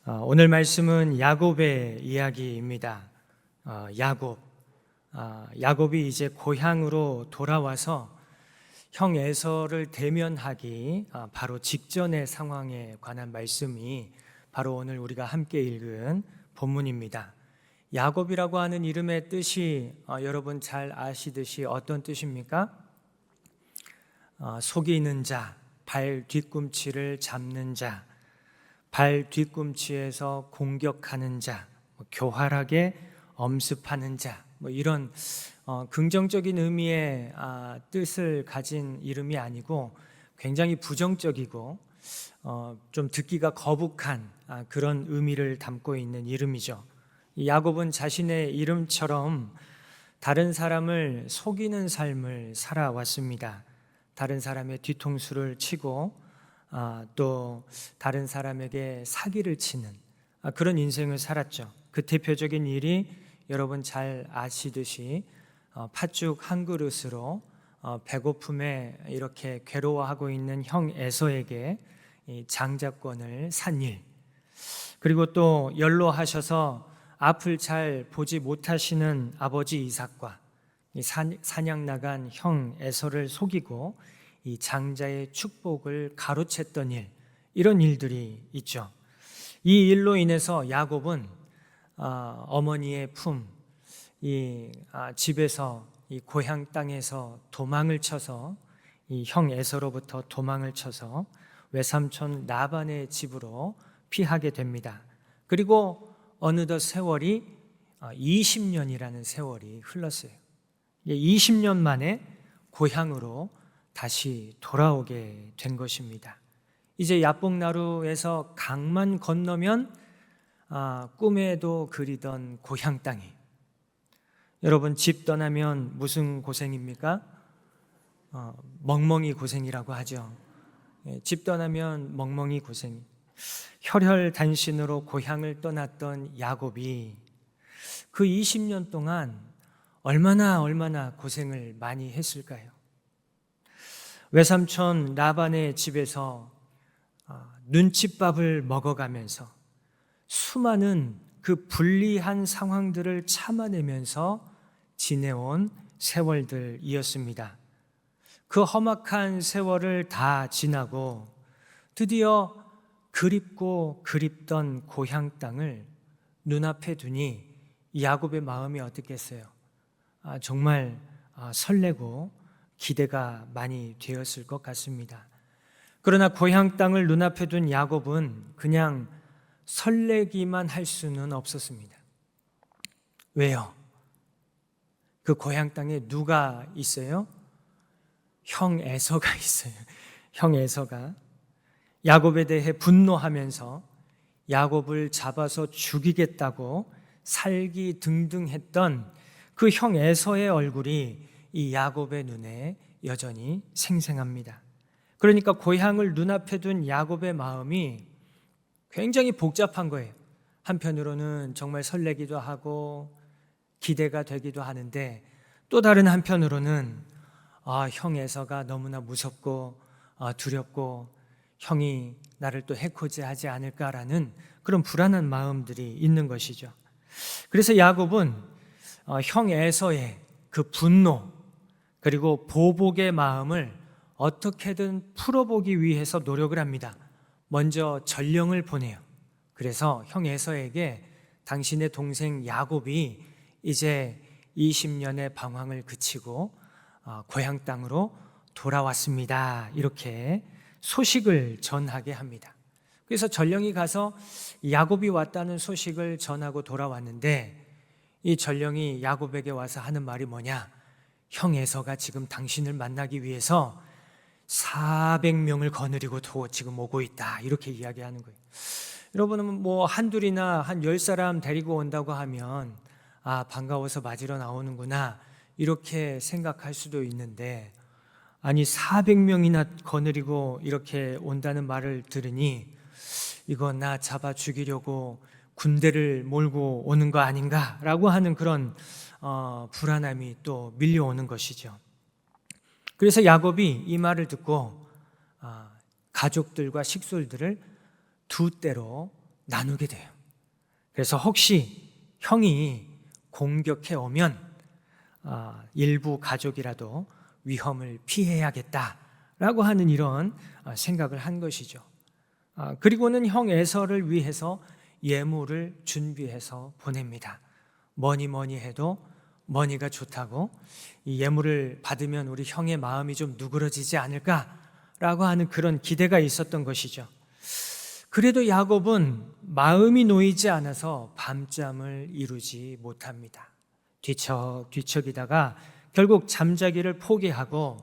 오늘 말씀은 야곱의 이야기입니다. 야곱이 이제 고향으로 돌아와서 형 에서를 대면하기 바로 직전의 상황에 관한 말씀이 바로 오늘 우리가 함께 읽은 본문입니다. 야곱이라고 하는 이름의 뜻이 여러분 잘 아시듯이 어떤 뜻입니까? 속이는 자, 발 뒤꿈치를 잡는 자, 발 뒤꿈치에서 공격하는 자, 교활하게 엄습하는 자, 이런 긍정적인 의미의 뜻을 가진 이름이 아니고 굉장히 부정적이고 좀 듣기가 거북한 그런 의미를 담고 있는 이름이죠. 야곱은 자신의 이름처럼 다른 사람을 속이는 삶을 살아왔습니다. 다른 사람의 뒤통수를 치고 또 다른 사람에게 사기를 치는 그런 인생을 살았죠. 그 대표적인 일이 여러분 잘 아시듯이 팥죽 한 그릇으로 배고픔에 이렇게 괴로워하고 있는 형 에서에게 장자권을 산 일, 그리고 또 연로하셔서 앞을 잘 보지 못하시는 아버지 이삭과 사냥 나간 형 에서를 속이고 이 장자의 축복을 가로챘던 일, 이런 일들이 있죠. 이 일로 인해서 야곱은 어머니의 품, 집에서 이 고향 땅에서 도망을 쳐서 이 형 에서로부터 도망을 쳐서 외삼촌 라반의 집으로 피하게 됩니다. 그리고 어느덧 세월이 20년이라는 세월이 흘렀어요. 20년 만에 고향으로 다시 돌아오게 된 것입니다. 이제 야복나루에서 강만 건너면 꿈에도 그리던 고향 땅이, 여러분 집 떠나면 무슨 고생입니까? 멍멍이 고생이라고 하죠. 집 떠나면 멍멍이 고생. 혈혈단신으로 고향을 떠났던 야곱이 그 20년 동안 얼마나 고생을 많이 했을까요? 외삼촌 라반의 집에서 눈칫밥을 먹어가면서 수많은 그 불리한 상황들을 참아내면서 지내온 세월들이었습니다. 그 험악한 세월을 다 지나고 드디어 그립고 그립던 고향 땅을 눈앞에 두니 야곱의 마음이 어떻겠어요? 정말 설레고 기대가 많이 되었을 것 같습니다. 그러나 고향 땅을 눈앞에 둔 야곱은 그냥 설레기만 할 수는 없었습니다. 왜요? 그 고향 땅에 누가 있어요? 형 에서가 있어요. 형 에서가 야곱에 대해 분노하면서 야곱을 잡아서 죽이겠다고 살기등등했던 그 형 에서의 얼굴이 이 야곱의 눈에 여전히 생생합니다. 그러니까 고향을 눈앞에 둔 야곱의 마음이 굉장히 복잡한 거예요. 한편으로는 정말 설레기도 하고 기대가 되기도 하는데, 또 다른 한편으로는 형 에서가 너무나 무섭고 두렵고 형이 나를 또 해코지하지 않을까라는 그런 불안한 마음들이 있는 것이죠. 그래서 야곱은 형 에서의 그 분노 그리고 보복의 마음을 어떻게든 풀어보기 위해서 노력을 합니다. 먼저 전령을 보내요. 그래서 형 에서에게 당신의 동생 야곱이 이제 20년의 방황을 그치고 고향 땅으로 돌아왔습니다, 이렇게 소식을 전하게 합니다. 그래서 전령이 가서 야곱이 왔다는 소식을 전하고 돌아왔는데, 이 전령이 야곱에게 와서 하는 말이 뭐냐? 형 에서가 지금 당신을 만나기 위해서 400명을 거느리고 지금 오고 있다, 이렇게 이야기하는 거예요. 여러분은 한둘이나 한 10사람 데리고 온다고 하면 반가워서 맞으러 나오는구나, 이렇게 생각할 수도 있는데, 아니 400명이나 거느리고 이렇게 온다는 말을 들으니 이거 나 잡아 죽이려고 군대를 몰고 오는 거 아닌가라고 하는 그런 불안함이 또 밀려오는 것이죠. 그래서 야곱이 이 말을 듣고 가족들과 식솔들을 두 떼로 나누게 돼요. 그래서 혹시 형이 공격해 오면 일부 가족이라도 위험을 피해야겠다라고 하는 이런 생각을 한 것이죠. 그리고는 형 에서를 위해서 예물을 준비해서 보냅니다. 뭐니 해도 머니가 좋다고 이 예물을 받으면 우리 형의 마음이 좀 누그러지지 않을까라고 하는 그런 기대가 있었던 것이죠. 그래도 야곱은 마음이 놓이지 않아서 밤잠을 이루지 못합니다. 뒤척이다가 결국 잠자기를 포기하고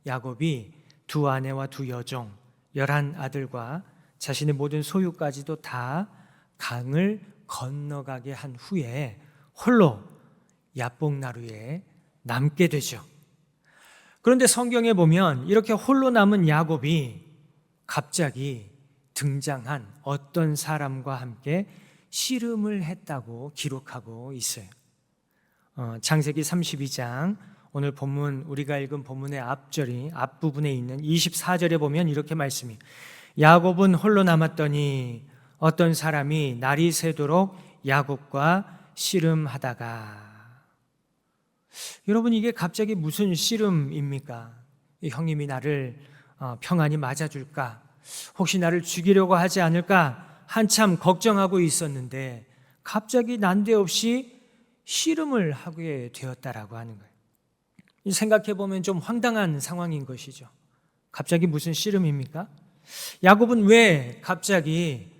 야곱이 두 아내와 두 여종, 11아들과 자신의 모든 소유까지도 다 강을 건너가게 한 후에 홀로 야복나루에 남게 되죠. 그런데 성경에 보면 이렇게 홀로 남은 야곱이 갑자기 등장한 어떤 사람과 함께 씨름을 했다고 기록하고 있어요. 창세기 32장 오늘 본문 우리가 읽은 본문의 앞부분에 있는 24절에 보면 이렇게 말씀이 야곱은 홀로 남았더니 어떤 사람이 날이 새도록 야곱과 씨름하다가 여러분 이게 갑자기 무슨 씨름입니까? 형님이 나를 평안히 맞아줄까? 혹시 나를 죽이려고 하지 않을까? 한참 걱정하고 있었는데 갑자기 난데없이 씨름을 하게 되었다라고 하는 거예요. 생각해보면 좀 황당한 상황인 것이죠. 갑자기 무슨 씨름입니까? 야곱은 왜 갑자기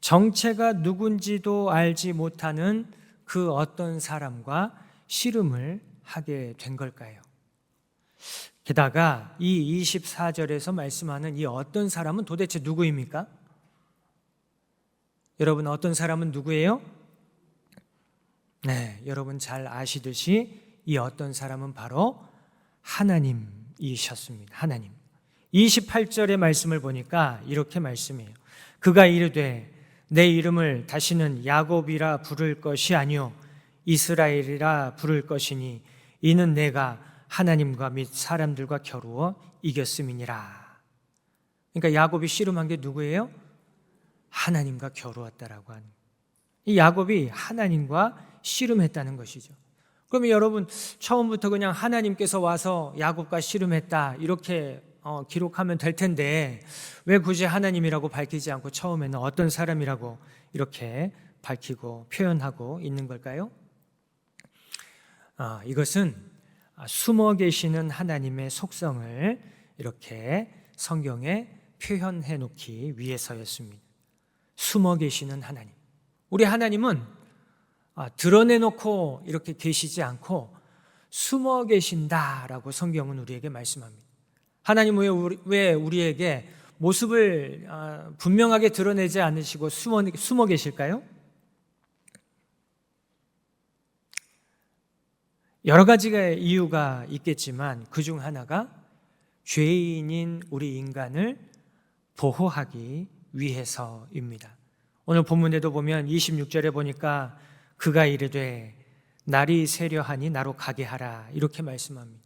정체가 누군지도 알지 못하는 그 어떤 사람과 씨름을 하게 된 걸까요? 게다가 이 24절에서 말씀하는 이 어떤 사람은 도대체 누구입니까? 여러분 어떤 사람은 누구예요? 네, 여러분 잘 아시듯이 이 어떤 사람은 바로 하나님이셨습니다. 하나님. 28절의 말씀을 보니까 이렇게 말씀해요. 그가 이르되 내 이름을 다시는 야곱이라 부를 것이 아니요 이스라엘이라 부를 것이니 이는 내가 하나님과 및 사람들과 겨루어 이겼음이니라. 그러니까 야곱이 씨름한 게 누구예요? 하나님과 겨루었다라고 하는. 이 야곱이 하나님과 씨름했다는 것이죠. 그러면 여러분 처음부터 그냥 하나님께서 와서 야곱과 씨름했다 이렇게 기록하면 될 텐데 왜 굳이 하나님이라고 밝히지 않고 처음에는 어떤 사람이라고 이렇게 밝히고 표현하고 있는 걸까요? 이것은 숨어 계시는 하나님의 속성을 이렇게 성경에 표현해 놓기 위해서였습니다. 숨어 계시는 하나님. 우리 하나님은 드러내놓고 이렇게 계시지 않고 숨어 계신다라고 성경은 우리에게 말씀합니다. 하나님은 왜 우리에게 모습을 분명하게 드러내지 않으시고 숨어 계실까요? 여러 가지의 이유가 있겠지만 그중 하나가 죄인인 우리 인간을 보호하기 위해서입니다. 오늘 본문에도 보면 26절에 보니까 그가 이르되 날이 새려하니 나로 가게 하라 이렇게 말씀합니다.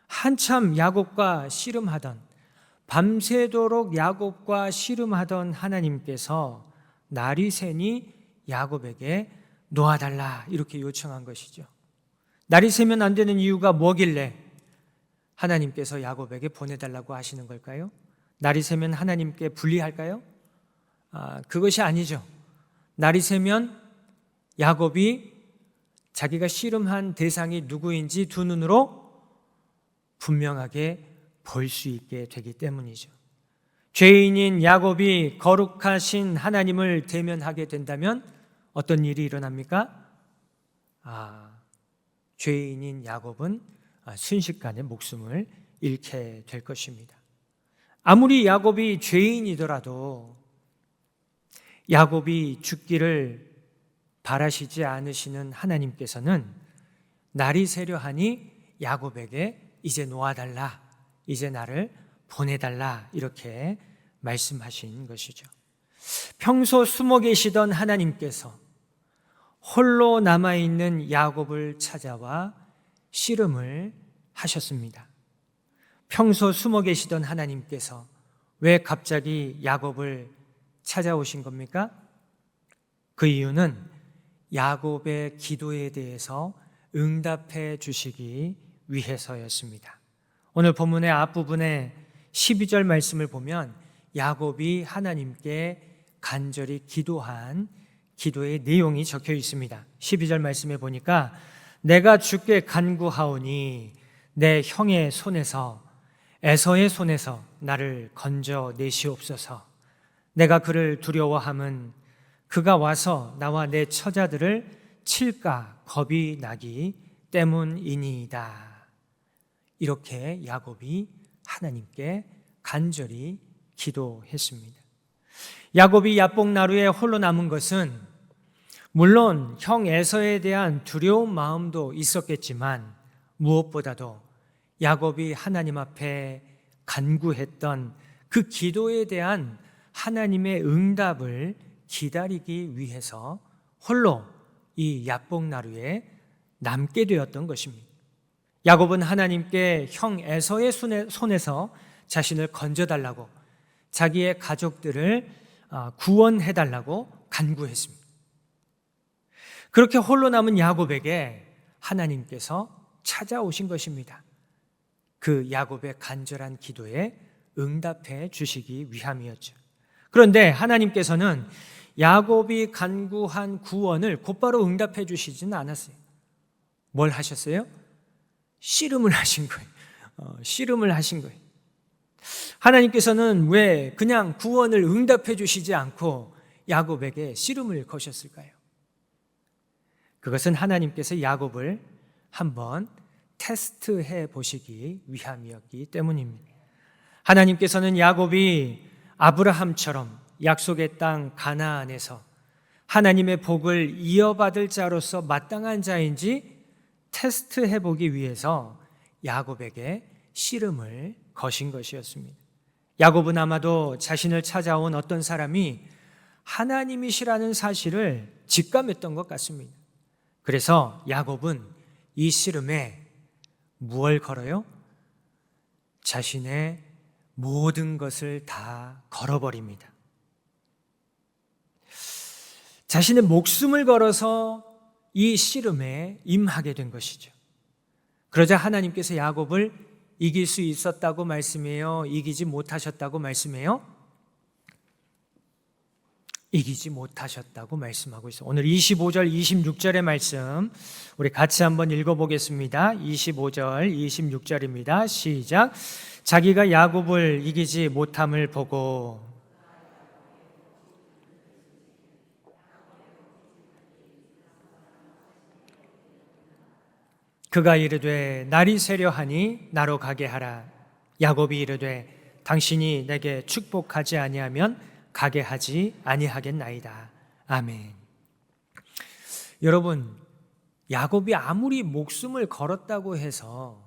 한참 야곱과 씨름하던 밤새도록 야곱과 씨름하던 하나님께서 날이 새니 야곱에게 놓아달라 이렇게 요청한 것이죠. 날이 새면 안 되는 이유가 뭐길래 하나님께서 야곱에게 보내달라고 하시는 걸까요? 날이 새면 하나님께 불리할까요? 그것이 아니죠. 날이 새면 야곱이 자기가 씨름한 대상이 누구인지 두 눈으로 분명하게 볼 수 있게 되기 때문이죠. 죄인인 야곱이 거룩하신 하나님을 대면하게 된다면 어떤 일이 일어납니까? 죄인인 야곱은 순식간에 목숨을 잃게 될 것입니다. 아무리 야곱이 죄인이더라도 야곱이 죽기를 바라시지 않으시는 하나님께서는 날이 새려하니 야곱에게 이제 놓아달라, 이제 나를 보내달라 이렇게 말씀하신 것이죠. 평소 숨어 계시던 하나님께서 홀로 남아있는 야곱을 찾아와 씨름을 하셨습니다. 평소 숨어 계시던 하나님께서 왜 갑자기 야곱을 찾아오신 겁니까? 그 이유는 야곱의 기도에 대해서 응답해 주시기 위해서였습니다. 오늘 본문의 앞부분에 12절 말씀을 보면 야곱이 하나님께 간절히 기도한 기도의 내용이 적혀 있습니다. 12절 말씀에 보니까 내가 주께 간구하오니 내 형의 손에서 에서의 손에서 나를 건져 내시옵소서. 내가 그를 두려워함은 그가 와서 나와 내 처자들을 칠까 겁이 나기 때문이니이다. 이렇게 야곱이 하나님께 간절히 기도했습니다. 야곱이 야복나루에 홀로 남은 것은 물론 형 에서에 대한 두려운 마음도 있었겠지만 무엇보다도 야곱이 하나님 앞에 간구했던 그 기도에 대한 하나님의 응답을 기다리기 위해서 홀로 이 야복나루에 남게 되었던 것입니다. 야곱은 하나님께 형 에서의 손에서 자신을 건져달라고, 자기의 가족들을 구원해달라고 간구했습니다. 그렇게 홀로 남은 야곱에게 하나님께서 찾아오신 것입니다. 그 야곱의 간절한 기도에 응답해 주시기 위함이었죠. 그런데 하나님께서는 야곱이 간구한 구원을 곧바로 응답해 주시지는 않았어요. 뭘 하셨어요? 씨름을 하신 거예요. 씨름을 하신 거예요. 하나님께서는 왜 그냥 구원을 응답해 주시지 않고 야곱에게 씨름을 거셨을까요? 그것은 하나님께서 야곱을 한번 테스트해 보시기 위함이었기 때문입니다. 하나님께서는 야곱이 아브라함처럼 약속의 땅 가나안에서 하나님의 복을 이어받을 자로서 마땅한 자인지 테스트해 보기 위해서 야곱에게 씨름을 거신 것이었습니다. 야곱은 아마도 자신을 찾아온 어떤 사람이 하나님이시라는 사실을 직감했던 것 같습니다. 그래서 야곱은 이 씨름에 무엇을 걸어요? 자신의 모든 것을 다 걸어버립니다. 자신의 목숨을 걸어서 이 씨름에 임하게 된 것이죠. 그러자 하나님께서 야곱을 이길 수 있었다고 말씀해요? 이기지 못하셨다고 말씀해요? 이기지 못하셨다고 말씀하고 있어요. 오늘 25절, 26절의 말씀 우리 같이 한번 읽어보겠습니다. 25절, 26절입니다. 시작. 자기가 야곱을 이기지 못함을 보고 그가 이르되 날이 새려하니 나로 가게 하라. 야곱이 이르되 당신이 내게 축복하지 아니하면 가게 하지 아니하겠나이다. 아멘. 여러분, 야곱이 아무리 목숨을 걸었다고 해서,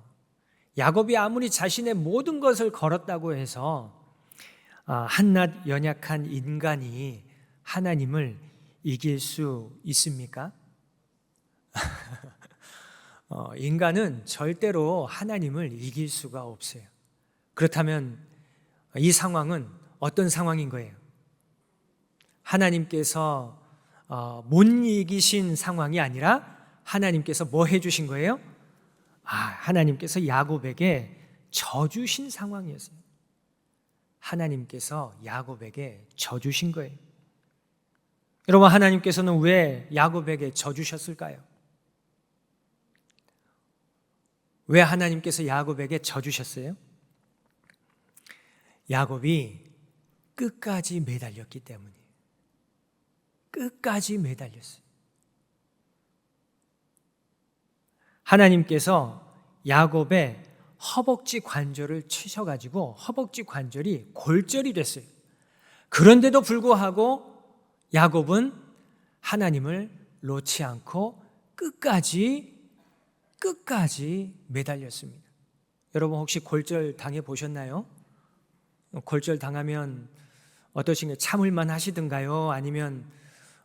야곱이 아무리 자신의 모든 것을 걸었다고 해서 한낱 연약한 인간이 하나님을 이길 수 있습니까? 인간은 절대로 하나님을 이길 수가 없어요. 그렇다면 이 상황은 어떤 상황인 거예요? 하나님께서 못 이기신 상황이 아니라 하나님께서 뭐 해주신 거예요? 하나님께서 야곱에게 져주신 상황이었어요. 하나님께서 야곱에게 져주신 거예요. 여러분, 하나님께서는 왜 야곱에게 져주셨을까요? 왜 하나님께서 야곱에게 져주셨어요? 야곱이 끝까지 매달렸기 때문이에요. 끝까지 매달렸어요. 하나님께서 야곱의 허벅지 관절을 치셔가지고 허벅지 관절이 골절이 됐어요. 그런데도 불구하고 야곱은 하나님을 놓지 않고 끝까지 매달렸습니다. 여러분 혹시 골절 당해 보셨나요? 골절 당하면 어떠신가요? 참을만 하시던가요? 아니면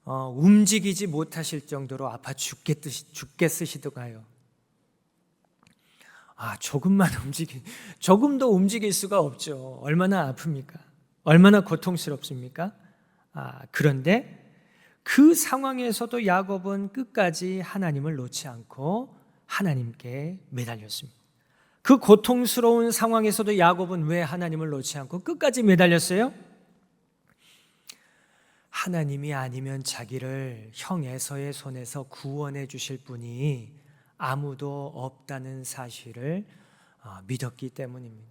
움직이지 못하실 정도로 아파 죽겠으시던가요? 조금도 움직일 수가 없죠. 얼마나 아픕니까? 얼마나 고통스럽습니까? 그런데 그 상황에서도 야곱은 끝까지 하나님을 놓지 않고 하나님께 매달렸습니다. 그 고통스러운 상황에서도 야곱은 왜 하나님을 놓지 않고 끝까지 매달렸어요? 하나님이 아니면 자기를 형 에서의 손에서 구원해 주실 분이 아무도 없다는 사실을 믿었기 때문입니다.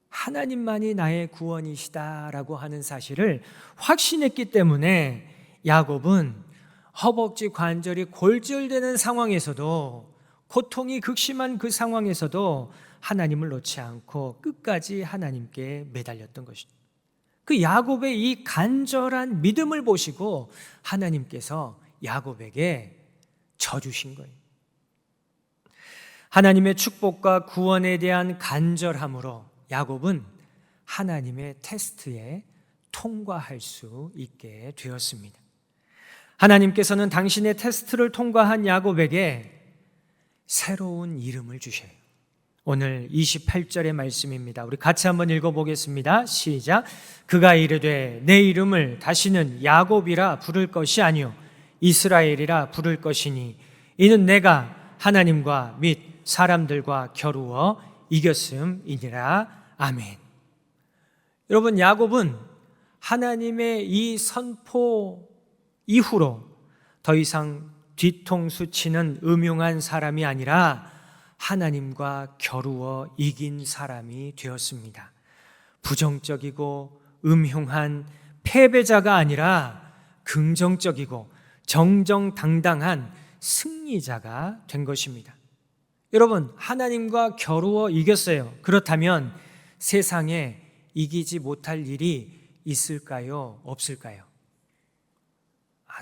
하나님만이 나의 구원이시다라고 하는 사실을 확신했기 때문에 야곱은 허벅지 관절이 골절되는 상황에서도, 고통이 극심한 그 상황에서도 하나님을 놓지 않고 끝까지 하나님께 매달렸던 것입니다. 그 야곱의 이 간절한 믿음을 보시고 하나님께서 야곱에게 져주신 거예요. 하나님의 축복과 구원에 대한 간절함으로 야곱은 하나님의 테스트에 통과할 수 있게 되었습니다. 하나님께서는 당신의 테스트를 통과한 야곱에게 새로운 이름을 주셔요. 오늘 28절의 말씀입니다. 우리 같이 한번 읽어보겠습니다. 시작. 그가 이르되 내 이름을 다시는 야곱이라 부를 것이 아니요 이스라엘이라 부를 것이니 이는 내가 하나님과 및 사람들과 겨루어 이겼음이니라. 아멘. 여러분, 야곱은 하나님의 이 선포 이후로 더 이상 뒤통수 치는 음흉한 사람이 아니라 하나님과 겨루어 이긴 사람이 되었습니다. 부정적이고 음흉한 패배자가 아니라 긍정적이고 정정당당한 승리자가 된 것입니다. 여러분, 하나님과 겨루어 이겼어요. 그렇다면 세상에 이기지 못할 일이 있을까요? 없을까요?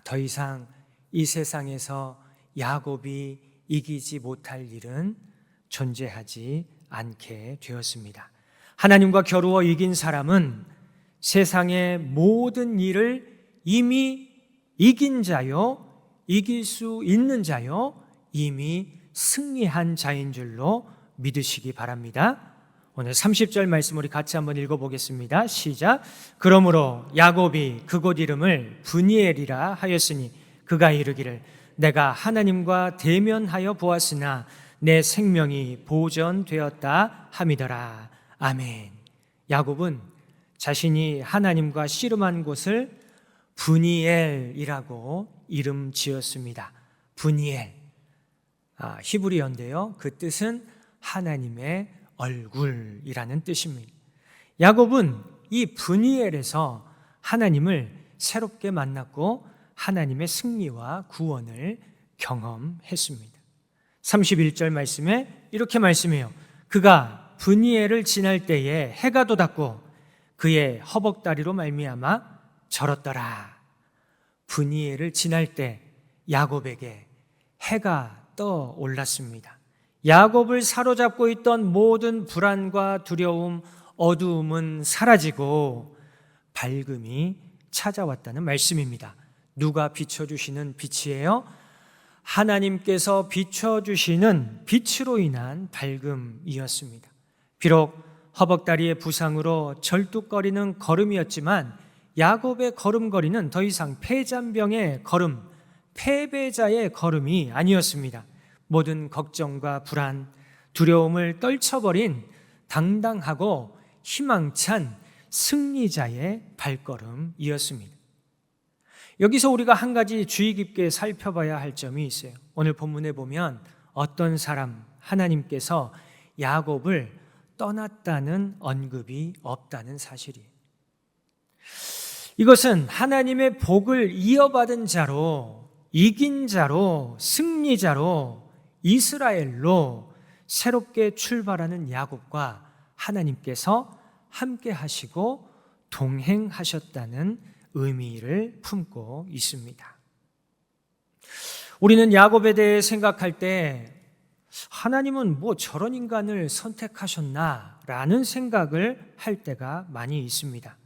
더 이상 이 세상에서 야곱이 이기지 못할 일은 존재하지 않게 되었습니다. 하나님과 겨루어 이긴 사람은 세상의 모든 일을 이미 이긴 자요, 이길 수 있는 자요, 이미 승리한 자인 줄로 믿으시기 바랍니다. 오늘 30절 말씀 우리 같이 한번 읽어보겠습니다. 시작. 그러므로 야곱이 그곳 이름을 브니엘이라 하였으니 그가 이르기를 내가 하나님과 대면하여 보았으나 내 생명이 보존되었다 함이더라. 아멘. 야곱은 자신이 하나님과 씨름한 곳을 브니엘이라고 이름 지었습니다. 브니엘, 히브리어인데요. 그 뜻은 하나님의 얼굴이라는 뜻입니다. 야곱은 이 브니엘에서 하나님을 새롭게 만났고 하나님의 승리와 구원을 경험했습니다. 31절 말씀에 이렇게 말씀해요. 그가 브니엘을 지날 때에 해가 돋았고 그의 허벅다리로 말미암아 절었더라. 브니엘을 지날 때 야곱에게 해가 떠올랐습니다. 야곱을 사로잡고 있던 모든 불안과 두려움, 어두움은 사라지고 밝음이 찾아왔다는 말씀입니다. 누가 비춰주시는 빛이에요? 하나님께서 비춰주시는 빛으로 인한 밝음이었습니다. 비록 허벅다리의 부상으로 절뚝거리는 걸음이었지만 야곱의 걸음걸이는 더 이상 패잔병의 걸음, 패배자의 걸음이 아니었습니다. 모든 걱정과 불안, 두려움을 떨쳐버린 당당하고 희망찬 승리자의 발걸음이었습니다. 여기서 우리가 한 가지 주의 깊게 살펴봐야 할 점이 있어요. 오늘 본문에 보면 어떤 사람, 하나님께서 야곱을 떠났다는 언급이 없다는 사실이에요. 이것은 하나님의 복을 이어받은 자로, 이긴 자로, 승리자로, 이스라엘로 새롭게 출발하는 야곱과 하나님께서 함께 하시고 동행하셨다는 의미를 품고 있습니다. 우리는 야곱에 대해 생각할 때 하나님은 뭐 저런 인간을 선택하셨나 라는 생각을 할 때가 많이 있습니다.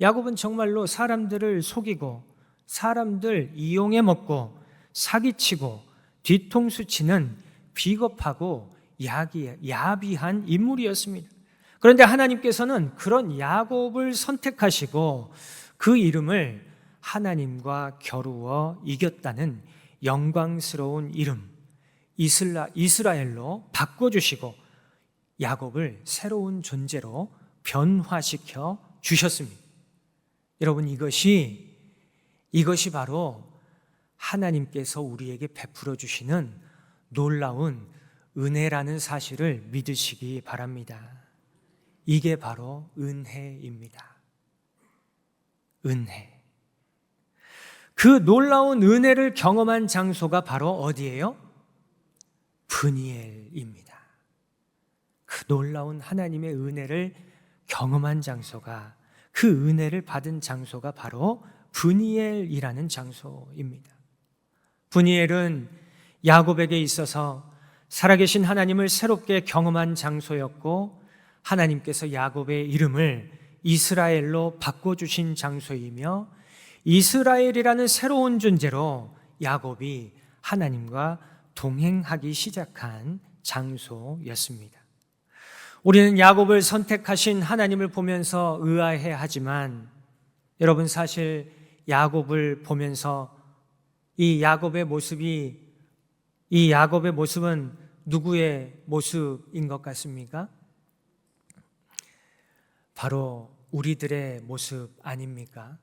야곱은 정말로 사람들을 속이고 사람들 이용해 먹고 사기치고 뒤통수 치는 비겁하고 야비한 인물이었습니다. 그런데 하나님께서는 그런 야곱을 선택하시고 그 이름을 하나님과 겨루어 이겼다는 영광스러운 이름 이스라엘로 바꿔주시고 야곱을 새로운 존재로 변화시켜 주셨습니다. 여러분, 이것이 바로 하나님께서 우리에게 베풀어 주시는 놀라운 은혜라는 사실을 믿으시기 바랍니다. 이게 바로 은혜입니다. 은혜. 그 놀라운 은혜를 경험한 장소가 바로 어디예요? 브니엘입니다. 그 놀라운 하나님의 은혜를 경험한 장소가, 그 은혜를 받은 장소가 바로 브니엘이라는 장소입니다. 브니엘은 야곱에게 있어서 살아계신 하나님을 새롭게 경험한 장소였고, 하나님께서 야곱의 이름을 이스라엘로 바꿔주신 장소이며, 이스라엘이라는 새로운 존재로 야곱이 하나님과 동행하기 시작한 장소였습니다. 우리는 야곱을 선택하신 하나님을 보면서 의아해 하지만, 여러분, 사실 야곱을 보면서 이 야곱의 모습은 누구의 모습인 것 같습니까? 바로 우리들의 모습 아닙니까?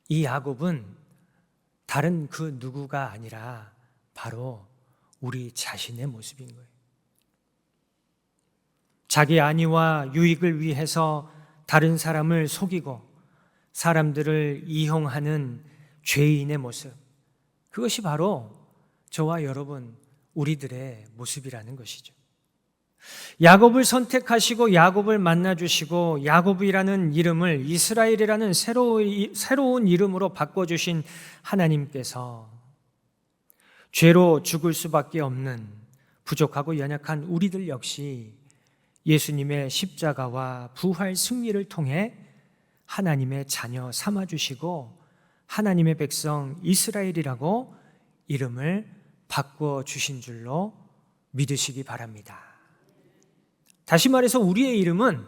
이 야곱은 다른 그 누구가 아니라 바로 우리 자신의 모습인 거예요. 자기 안위와 유익을 위해서 다른 사람을 속이고 사람들을 이용하는 죄인의 모습, 그것이 바로 저와 여러분, 우리들의 모습이라는 것이죠. 야곱을 선택하시고 야곱을 만나주시고 야곱이라는 이름을 이스라엘이라는 새로운 이름으로 바꿔주신 하나님께서 죄로 죽을 수밖에 없는 부족하고 연약한 우리들 역시 예수님의 십자가와 부활 승리를 통해 하나님의 자녀 삼아주시고 하나님의 백성 이스라엘이라고 이름을 바꿔주신 줄로 믿으시기 바랍니다. 다시 말해서 우리의 이름은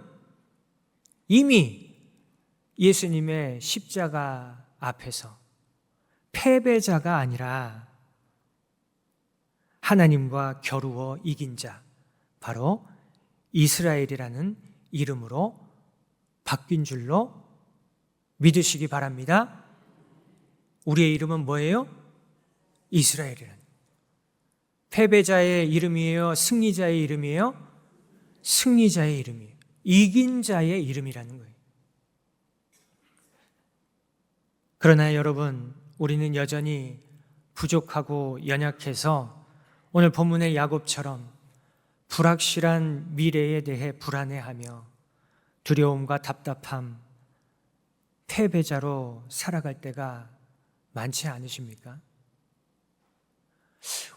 이미 예수님의 십자가 앞에서 패배자가 아니라 하나님과 겨루어 이긴 자, 바로 이스라엘이라는 이름으로 바뀐 줄로 믿으시기 바랍니다. 우리의 이름은 뭐예요? 이스라엘이라는. 패배자의 이름이에요? 승리자의 이름이에요? 승리자의 이름이에요. 이긴 자의 이름이라는 거예요. 그러나 여러분, 우리는 여전히 부족하고 연약해서 오늘 본문의 야곱처럼 불확실한 미래에 대해 불안해하며 두려움과 답답함, 패배자로 살아갈 때가 많지 않으십니까?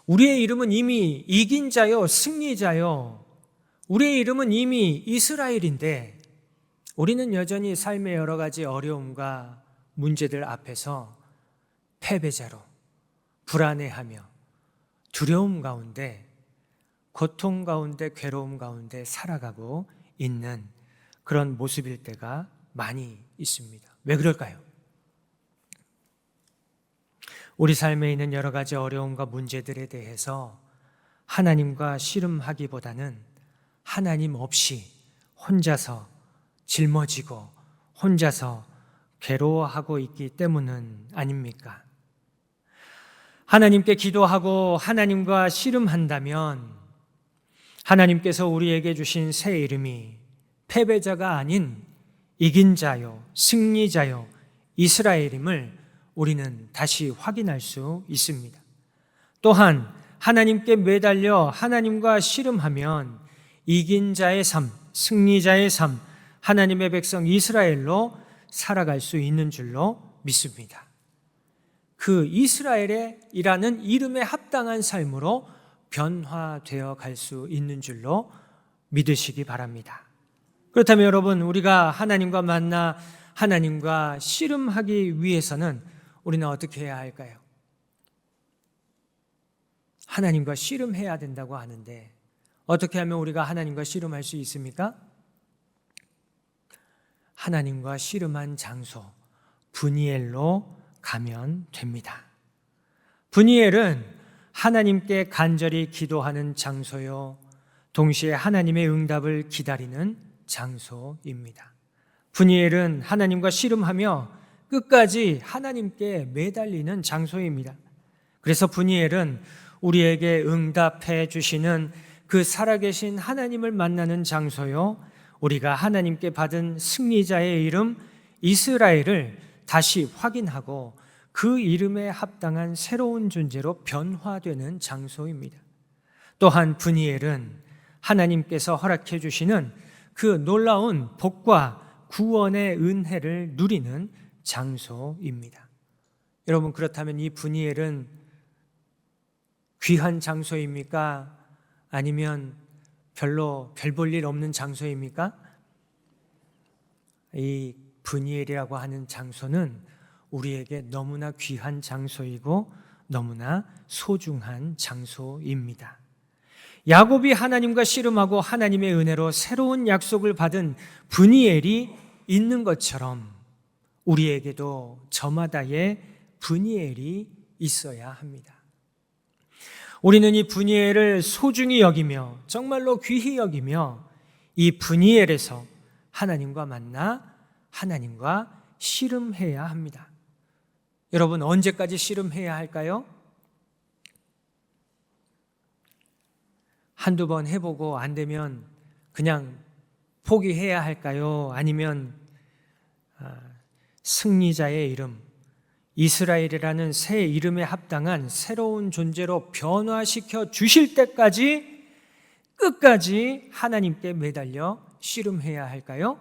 우리의 이름은 이미 이긴 자요, 승리자요, 우리의 이름은 이미 이스라엘인데 우리는 여전히 삶의 여러 가지 어려움과 문제들 앞에서 패배자로 불안해하며 두려움 가운데, 고통 가운데, 괴로움 가운데 살아가고 있는 그런 모습일 때가 많이 있습니다. 왜 그럴까요? 우리 삶에 있는 여러 가지 어려움과 문제들에 대해서 하나님과 씨름하기보다는 하나님 없이 혼자서 짊어지고 혼자서 괴로워하고 있기 때문은 아닙니까? 하나님께 기도하고 하나님과 씨름한다면 하나님께서 우리에게 주신 새 이름이 패배자가 아닌 이긴 자요, 승리자요, 이스라엘임을 우리는 다시 확인할 수 있습니다. 또한 하나님께 매달려 하나님과 씨름하면 이긴 자의 삶, 승리자의 삶, 하나님의 백성 이스라엘로 살아갈 수 있는 줄로 믿습니다. 그 이스라엘이라는 이름에 합당한 삶으로 변화되어 갈 수 있는 줄로 믿으시기 바랍니다. 그렇다면 여러분, 우리가 하나님과 만나 하나님과 씨름하기 위해서는 우리는 어떻게 해야 할까요? 하나님과 씨름해야 된다고 하는데 어떻게 하면 우리가 하나님과 씨름할 수 있습니까? 하나님과 씨름한 장소, 브니엘로 가면 됩니다. 브니엘은 하나님께 간절히 기도하는 장소요, 동시에 하나님의 응답을 기다리는 장소입니다. 브니엘은 하나님과 씨름하며 끝까지 하나님께 매달리는 장소입니다. 그래서 브니엘은 우리에게 응답해 주시는 그 살아계신 하나님을 만나는 장소요, 우리가 하나님께 받은 승리자의 이름 이스라엘을 다시 확인하고 그 이름에 합당한 새로운 존재로 변화되는 장소입니다. 또한 브니엘은 하나님께서 허락해 주시는 그 놀라운 복과 구원의 은혜를 누리는 장소입니다. 여러분, 그렇다면 이 브니엘은 귀한 장소입니까? 아니면 별로 별 볼 일 없는 장소입니까? 이 브니엘이라고 하는 장소는 우리에게 너무나 귀한 장소이고 너무나 소중한 장소입니다. 야곱이 하나님과 씨름하고 하나님의 은혜로 새로운 약속을 받은 브니엘이 있는 것처럼 우리에게도 저마다의 브니엘이 있어야 합니다. 우리는 이 브니엘을 소중히 여기며 정말로 귀히 여기며 이 브니엘에서 하나님과 만나 하나님과 씨름해야 합니다. 여러분, 언제까지 씨름해야 할까요? 한두 번 해보고 안 되면 그냥 포기해야 할까요? 아니면 승리자의 이름, 이스라엘이라는 새 이름에 합당한 새로운 존재로 변화시켜 주실 때까지 끝까지 하나님께 매달려 씨름해야 할까요?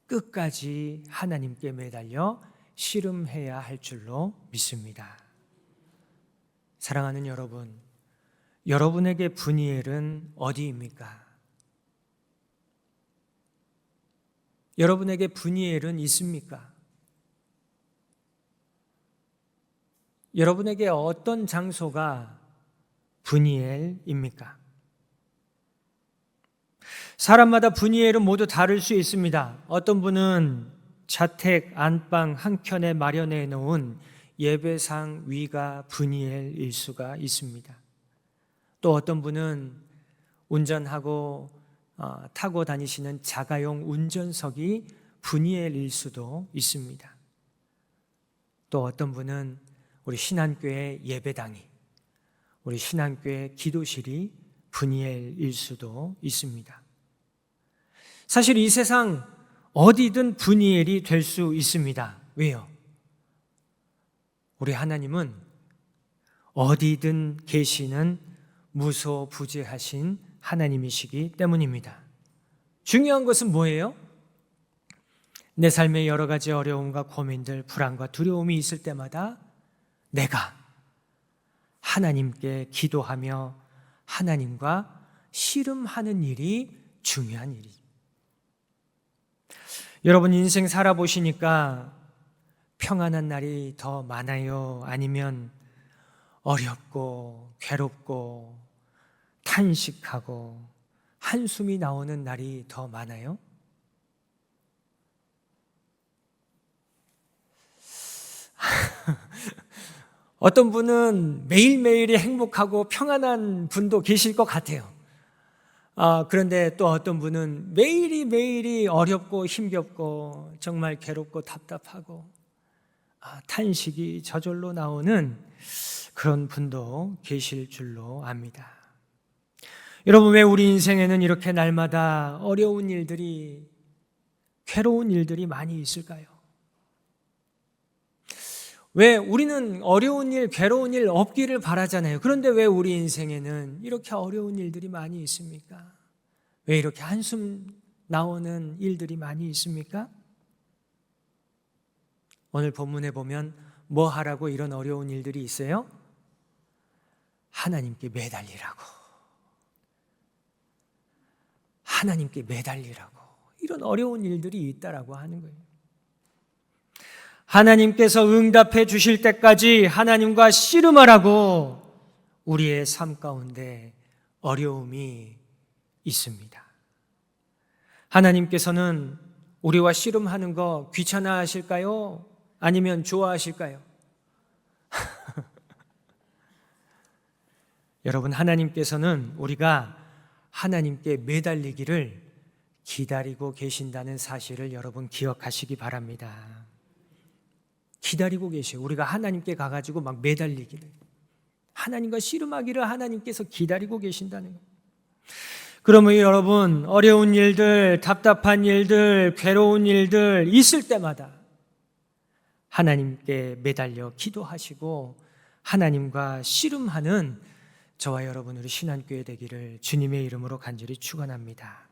끝까지 하나님께 매달려 씨름해야 할 줄로 믿습니다. 사랑하는 여러분, 여러분에게 브니엘은 어디입니까? 여러분에게 브니엘은 있습니까? 여러분에게 어떤 장소가 브니엘입니까? 사람마다 브니엘은 모두 다를 수 있습니다. 어떤 분은 자택 안방 한켠에 마련해 놓은 예배상 위가 브니엘일 수가 있습니다. 또 어떤 분은 운전하고 타고 다니시는 자가용 운전석이 브니엘일 수도 있습니다. 또 어떤 분은 우리 신한교회 예배당이, 우리 신한교회 기도실이 브니엘일 수도 있습니다. 사실 이 세상 어디든 브니엘이 될 수 있습니다. 왜요? 우리 하나님은 어디든 계시는 무소부재하신 하나님이시기 때문입니다. 중요한 것은 뭐예요? 내 삶에 여러 가지 어려움과 고민들, 불안과 두려움이 있을 때마다 내가 하나님께 기도하며 하나님과 씨름하는 일이 중요한 일이죠. 여러분, 인생 살아보시니까 평안한 날이 더 많아요? 아니면 어렵고 괴롭고 탄식하고 한숨이 나오는 날이 더 많아요? 어떤 분은 매일매일이 행복하고 평안한 분도 계실 것 같아요. 그런데 또 어떤 분은 매일이 어렵고 힘겹고 정말 괴롭고 답답하고 탄식이 저절로 나오는 그런 분도 계실 줄로 압니다. 여러분, 왜 우리 인생에는 이렇게 날마다 어려운 일들이, 괴로운 일들이 많이 있을까요? 왜 우리는 어려운 일, 괴로운 일 없기를 바라잖아요. 그런데 왜 우리 인생에는 이렇게 어려운 일들이 많이 있습니까? 왜 이렇게 한숨 나오는 일들이 많이 있습니까? 오늘 본문에 보면 뭐 하라고 이런 어려운 일들이 있어요? 하나님께 매달리라고. 하나님께 매달리라고. 이런 어려운 일들이 있다라고 하는 거예요. 하나님께서 응답해 주실 때까지 하나님과 씨름하라고 우리의 삶 가운데 어려움이 있습니다. 하나님께서는 우리와 씨름하는 거 귀찮아하실까요? 아니면 좋아하실까요? 여러분, 하나님께서는 우리가 하나님께 매달리기를 기다리고 계신다는 사실을 여러분 기억하시기 바랍니다. 기다리고 계셔요. 우리가 하나님께 가가지고 막 매달리기를, 하나님과 씨름하기를 하나님께서 기다리고 계신다는 거예요. 그러면 여러분, 어려운 일들, 답답한 일들, 괴로운 일들 있을 때마다 하나님께 매달려 기도하시고 하나님과 씨름하는 저와 여러분 우리 신한교회 되기를 주님의 이름으로 간절히 축원합니다.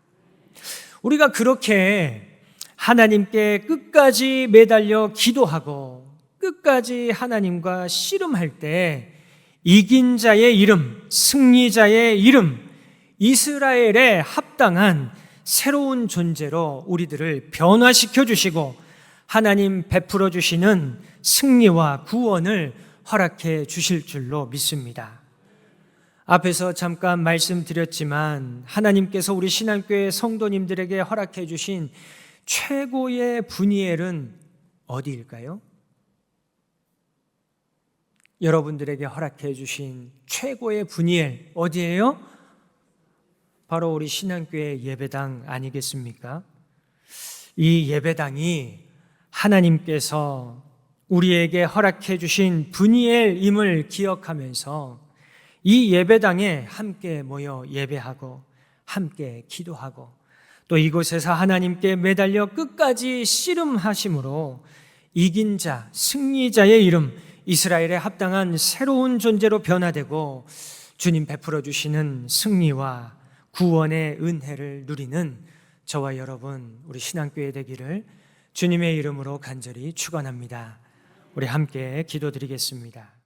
우리가 그렇게 하나님께 끝까지 매달려 기도하고 끝까지 하나님과 씨름할 때 이긴 자의 이름, 승리자의 이름, 이스라엘에 합당한 새로운 존재로 우리들을 변화시켜 주시고 하나님 베풀어 주시는 승리와 구원을 허락해 주실 줄로 믿습니다. 앞에서 잠깐 말씀드렸지만 하나님께서 우리 신한교회 성도님들에게 허락해 주신 최고의 분이엘은 어디일까요? 여러분들에게 허락해 주신 최고의 분이엘 어디예요? 바로 우리 신한교회 예배당 아니겠습니까? 이 예배당이 하나님께서 우리에게 허락해 주신 분이엘임을 기억하면서 이 예배당에 함께 모여 예배하고 함께 기도하고 또 이곳에서 하나님께 매달려 끝까지 씨름하심으로 이긴 자, 승리자의 이름, 이스라엘에 합당한 새로운 존재로 변화되고 주님 베풀어 주시는 승리와 구원의 은혜를 누리는 저와 여러분 우리 신한교회 되기를 주님의 이름으로 간절히 축원합니다. 우리 함께 기도드리겠습니다.